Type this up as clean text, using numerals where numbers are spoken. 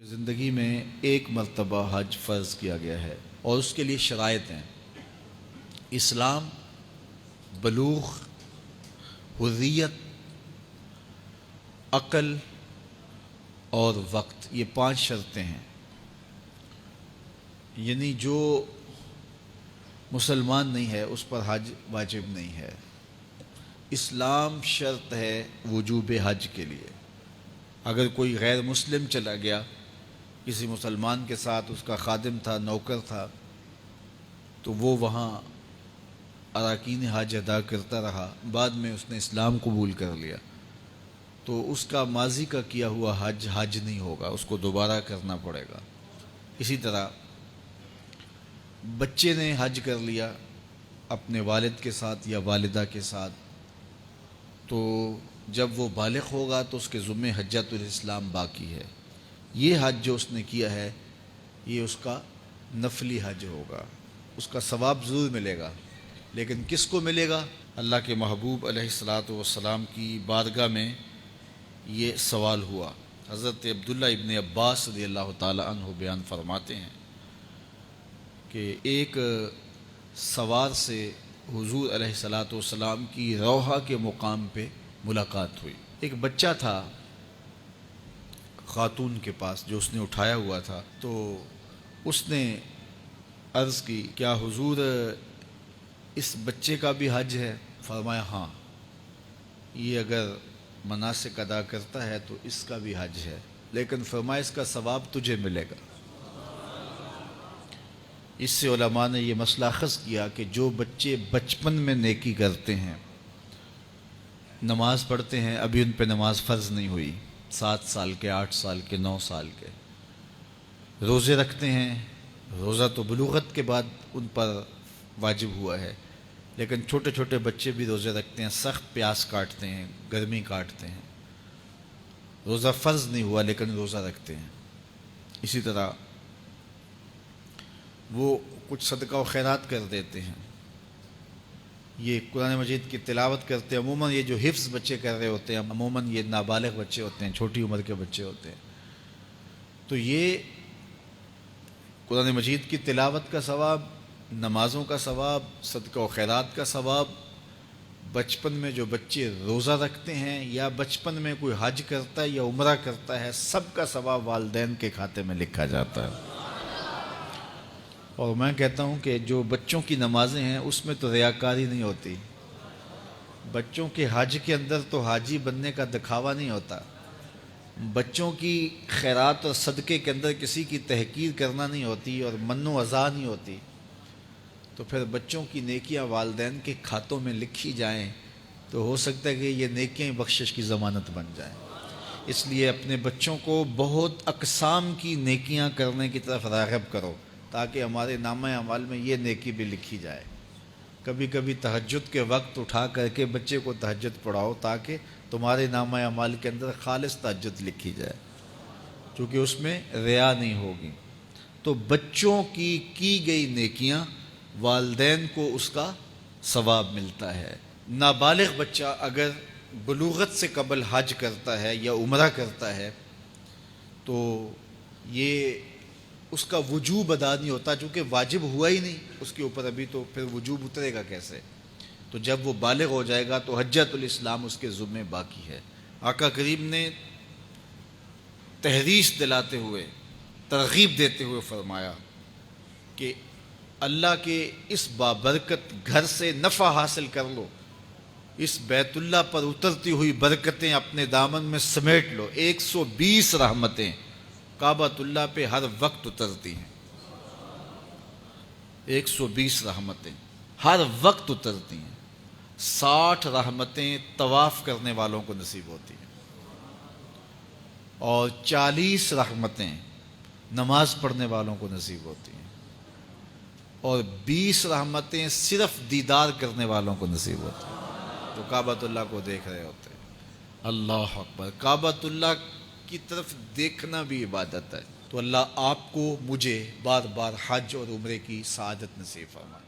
زندگی میں ایک مرتبہ حج فرض کیا گیا ہے اور اس کے لیے شرائط ہیں: اسلام، بلوغ، حریت، عقل اور وقت۔ یہ 5 شرطیں ہیں۔ یعنی جو مسلمان نہیں ہے اس پر حج واجب نہیں ہے۔ اسلام شرط ہے وجوب حج کے لیے۔ اگر کوئی غیر مسلم چلا گیا، کسی مسلمان کے ساتھ اس کا خادم تھا، نوکر تھا، تو وہ وہاں اراکین حج ادا کرتا رہا، بعد میں اس نے اسلام قبول کر لیا، تو اس کا ماضی کا کیا ہوا حج نہیں ہوگا، اس کو دوبارہ کرنا پڑے گا۔ اسی طرح بچے نے حج کر لیا اپنے والد کے ساتھ یا والدہ کے ساتھ، تو جب وہ بالغ ہوگا تو اس کے ذمہ حجۃ الاسلام باقی ہے۔ یہ حج جو اس نے کیا ہے یہ اس کا نفلی حج ہوگا، اس کا ثواب ضرور ملے گا، لیکن کس کو ملے گا؟ اللہ کے محبوب علیہ الصلاۃ والسلام کی بارگاہ میں یہ سوال ہوا۔ حضرت عبداللہ ابن عباس رضی اللہ تعالی عنہ بیان فرماتے ہیں کہ ایک سوار سے حضور علیہ الصلاۃ والسلام کی روحہ کے مقام پہ ملاقات ہوئی۔ ایک بچہ تھا خاتون کے پاس جو اس نے اٹھایا ہوا تھا، تو اس نے عرض کی، کیا حضور اس بچے کا بھی حج ہے؟ فرمایا ہاں، یہ اگر مناسک ادا کرتا ہے تو اس کا بھی حج ہے، لیکن فرمایا اس کا ثواب تجھے ملے گا۔ اس سے علماء نے یہ مسئلہ اخذ کیا کہ جو بچے بچپن میں نیکی کرتے ہیں، نماز پڑھتے ہیں، ابھی ان پہ نماز فرض نہیں ہوئی، 7 سال کے، 8 سال کے، 9 سال کے، روزے رکھتے ہیں، روزہ تو بلوغت کے بعد ان پر واجب ہوا ہے، لیکن چھوٹے چھوٹے بچے بھی روزے رکھتے ہیں، سخت پیاس کاٹتے ہیں، گرمی کاٹتے ہیں، روزہ فرض نہیں ہوا لیکن روزہ رکھتے ہیں۔ اسی طرح وہ کچھ صدقہ و خیرات کر دیتے ہیں، یہ قرآن مجید کی تلاوت کرتے ہیں۔ عموماً یہ جو حفظ بچے کر رہے ہوتے ہیں، عموماً یہ نابالغ بچے ہوتے ہیں، چھوٹی عمر کے بچے ہوتے ہیں، تو یہ قرآن مجید کی تلاوت کا ثواب، نمازوں کا ثواب، صدقہ و خیرات کا ثواب، بچپن میں جو بچے روزہ رکھتے ہیں یا بچپن میں کوئی حج کرتا ہے یا عمرہ کرتا ہے، سب کا ثواب والدین کے کھاتے میں لکھا جاتا ہے۔ اور میں کہتا ہوں کہ جو بچوں کی نمازیں ہیں اس میں تو ریاکاری نہیں ہوتی، بچوں کے حج کے اندر تو حاجی بننے کا دکھاوا نہیں ہوتا، بچوں کی خیرات اور صدقے کے اندر کسی کی تحقیر کرنا نہیں ہوتی اور من و اذا نہیں ہوتی، تو پھر بچوں کی نیکیاں والدین کے کھاتوں میں لکھی جائیں تو ہو سکتا ہے کہ یہ نیکیاں بخشش کی ضمانت بن جائیں۔ اس لیے اپنے بچوں کو بہت اقسام کی نیکیاں کرنے کی طرف راغب کرو تاکہ ہمارے نامہ اعمال میں یہ نیکی بھی لکھی جائے۔ کبھی کبھی تہجد کے وقت اٹھا کر کے بچے کو تہجد پڑھاؤ تاکہ تمہارے نامہ اعمال کے اندر خالص تہجد لکھی جائے، کیونکہ اس میں ریا نہیں ہوگی۔ تو بچوں کی گئی نیکیاں والدین کو اس کا ثواب ملتا ہے۔ نابالغ بچہ اگر بلوغت سے قبل حج کرتا ہے یا عمرہ کرتا ہے تو یہ اس کا وجوب ادا نہیں ہوتا، چونکہ واجب ہوا ہی نہیں اس کے اوپر ابھی، تو پھر وجوب اترے گا کیسے؟ تو جب وہ بالغ ہو جائے گا تو حجۃ الاسلام اس کے ذمہ باقی ہے۔ آقا کریم نے تحریص دلاتے ہوئے، ترغیب دیتے ہوئے فرمایا کہ اللہ کے اس بابرکت گھر سے نفع حاصل کر لو، اس بیت اللہ پر اترتی ہوئی برکتیں اپنے دامن میں سمیٹ لو۔ 120 رحمتیں کعبۃ اللہ پہ ہر وقت اترتی ہیں، 120 رحمتیں ہر وقت اترتی ہیں، 60 رحمتیں طواف کرنے والوں کو نصیب ہوتی ہیں، اور 40 رحمتیں نماز پڑھنے والوں کو نصیب ہوتی ہیں، اور 20 رحمتیں صرف دیدار کرنے والوں کو نصیب ہوتی ہیں جو کعبۃ اللہ کو دیکھ رہے ہوتے ہیں۔ اللہ اکبر! کعبۃ اللہ کی طرف دیکھنا بھی عبادت ہے۔ تو اللہ آپ کو، مجھے بار بار حج اور عمرے کی سعادت نصیب فرمائے۔